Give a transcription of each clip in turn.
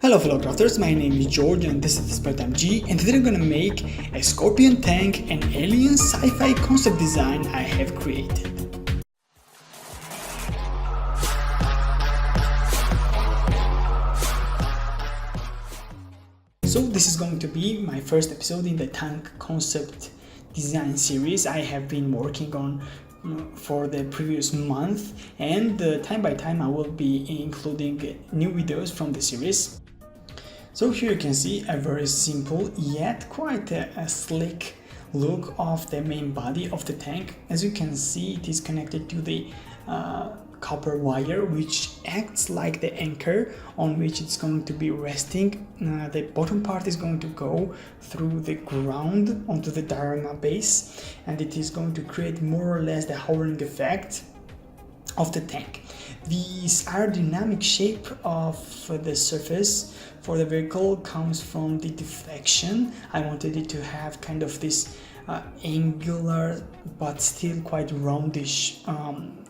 Hello fellow crafters, my name is George and this is SCULPTING, and today I'm gonna make a scorpion tank and alien sci-fi concept design I have created. So this is going to be my first episode in the tank concept design series I have been working on for the previous month, and time by time I will be including new videos from the series. So here you can see a very simple yet quite a slick look of the main body of the tank. As you can see, it is connected to the copper wire, which acts like the anchor on which it's going to be resting. The bottom part is going to go through the ground onto the diorama base, and it is going to create more or less the hovering effect of the tank. This aerodynamic shape of the surface for the vehicle comes from the deflection. I wanted it to have kind of this angular but still quite roundish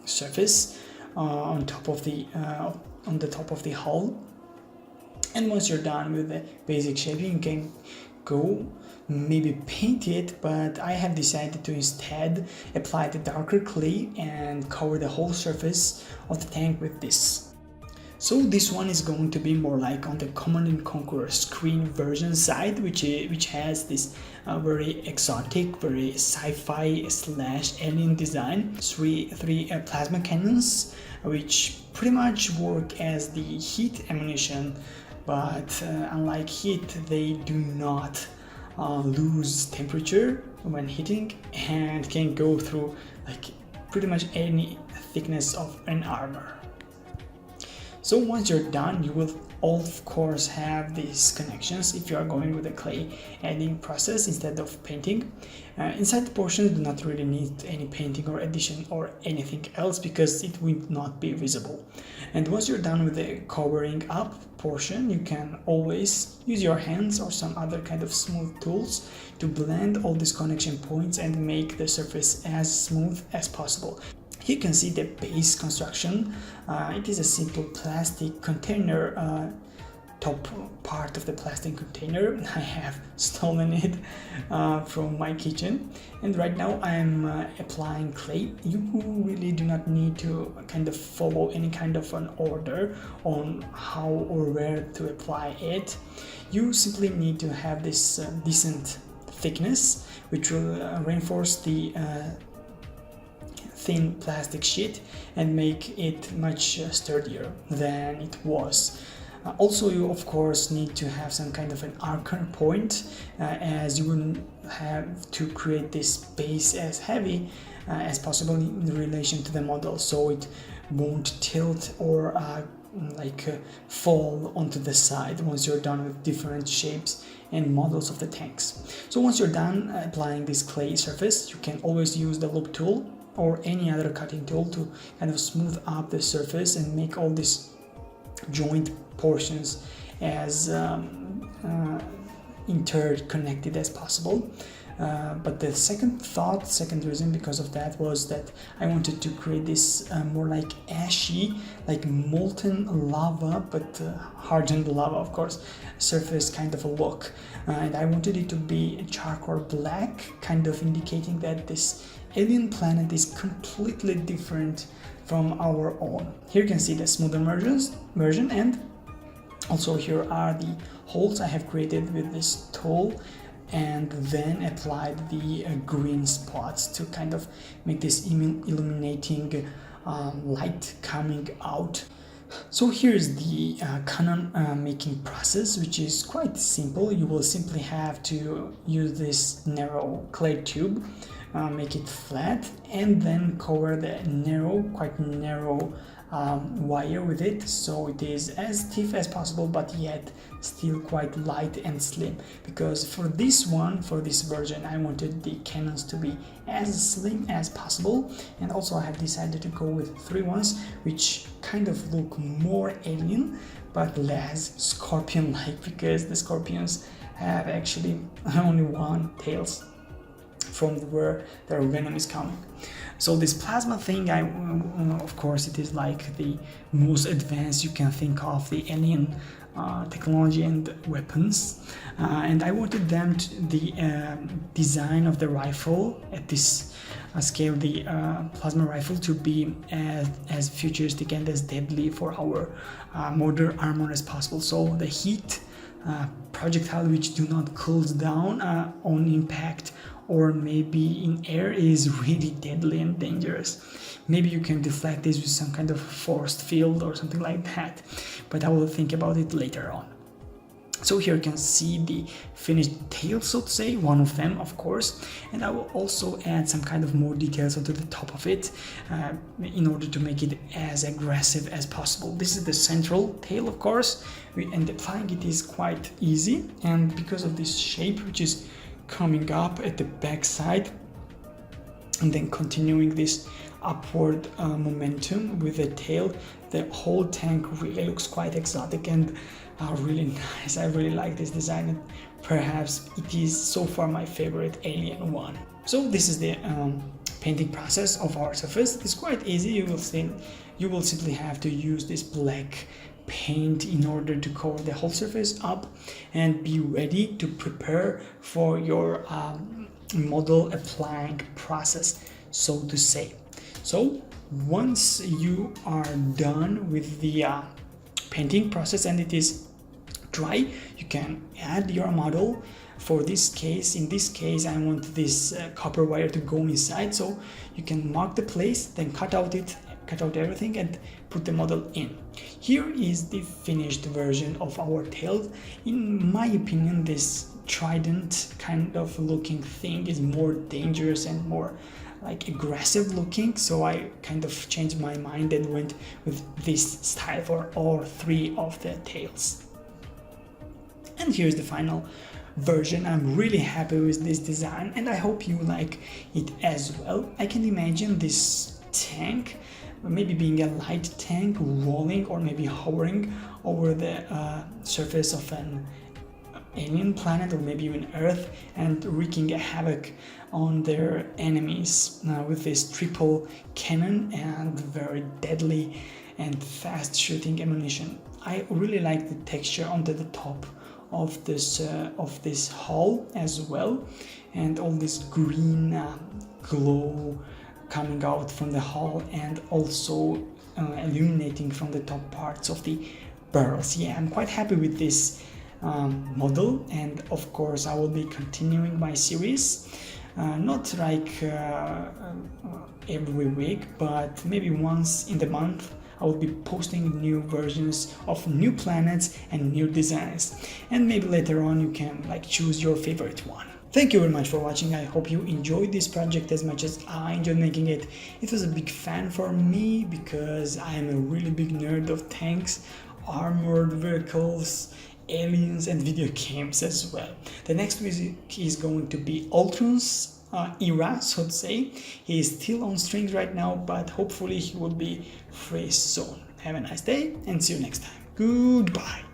surface on the top of the hull. And once you're done with the basic shaping, you can go maybe paint it, but I have decided to instead apply the darker clay and cover the whole surface of the tank with this. So this one is going to be more like on the Command & Conquer screen version side, which has this very exotic, very sci-fi / alien design. Three plasma cannons, which pretty much work as the heat ammunition, but unlike heat, they do not lose temperature when hitting and can go through like pretty much any thickness of an armor. So once you're done, you will of course have these connections if you are going with a clay adding process instead of painting. Inside the portions do not really need any painting or addition or anything else because it will not be visible. And once you're done with the covering up portion, you can always use your hands or some other kind of smooth tools to blend all these connection points and make the surface as smooth as possible. Here you can see the base construction. It is a simple plastic container, top part of the plastic container. I have stolen it from my kitchen, and right now I'm applying clay. You really do not need to kind of follow any kind of an order on how or where to apply it. You simply need to have this decent thickness, which will reinforce the thin plastic sheet and make it much sturdier than it was. Also, you of course need to have some kind of an anchor point, as you will have to create this base as heavy as possible in relation to the model, so it won't tilt or fall onto the side once you're done with different shapes and models of the tanks. So once you're done applying this clay surface, you can always use the loop tool or any other cutting tool to kind of smooth up the surface and make all these joint portions as interconnected as possible. But the second reason because of that was that I wanted to create this more like ashy, like molten lava, but hardened lava of course, surface kind of a look. And I wanted it to be charcoal black, kind of indicating that this alien planet is completely different from our own. Here you can see the smoother version, and also here are the holes I have created with this tool, and then applied the green spots to kind of make this illuminating light coming out. So here's the cannon making process, which is quite simple. You will simply have to use this narrow clay tube, make it flat, and then cover the quite narrow wire with it, so it is as stiff as possible but yet still quite light and slim, because for this version I wanted the cannons to be as slim as possible. And also I have decided to go with 3 ones which kind of look more alien but less scorpion-like, because the scorpions have actually only one tails. from where their venom is coming. So this plasma thing, of course, it is like the most advanced you can think of, the alien technology and weapons. And I wanted them to, the design of the rifle at this scale, the plasma rifle, to be as futuristic and as deadly for our modern armor as possible. So the heat projectile, which do not cool down on impact or maybe in air, is really deadly and dangerous. Maybe you can deflect this with some kind of force field or something like that, but I will think about it later on. So here you can see the finished tail, so to say, one of them, of course, and I will also add some kind of more details onto the top of it in order to make it as aggressive as possible. This is the central tail, of course, and applying it is quite easy, and because of this shape, which is coming up at the back side and then continuing this upward momentum with the tail, the whole tank really looks quite exotic and really nice. I really like this design, and perhaps it is so far my favorite alien one. So this is the painting process of our surface. It's quite easy. You will simply have to use this black paint in order to cover the whole surface up and be ready to prepare for your model applying process, so to say. So once you are done with the painting process and it is dry, you can add your model. For this case, in this case, I want this copper wire to go inside, so you can mark the place, then cut out everything and put the model in. Here is the finished version of our tail. In my opinion, this trident kind of looking thing is more dangerous and more like aggressive looking, so I kind of changed my mind and went with this style for all three of the tails. And here's the final version. I'm really happy with this design and I hope you like it as well. I can imagine this tank maybe being a light tank rolling or maybe hovering over the surface of an alien planet or maybe even Earth and wreaking a havoc on their enemies with this triple cannon and very deadly and fast shooting ammunition. I really like the texture onto the top of this hull as well, and all this green glow coming out from the hull and also illuminating from the top parts of the barrels. Yeah, I'm quite happy with this model, and of course I will be continuing my series, not like every week, but maybe once in the month. I will be posting new versions of new planets and new designs, and maybe later on you can like choose your favorite one. Thank you very much for watching. I hope you enjoyed this project as much as I enjoyed making it. It was a big fan for me because I am a really big nerd of tanks, armored vehicles, aliens and video games as well. The next week is going to be Ultron's era, so to say. He is still on strings right now, but hopefully he will be free soon. Have a nice day and see you next time. Goodbye.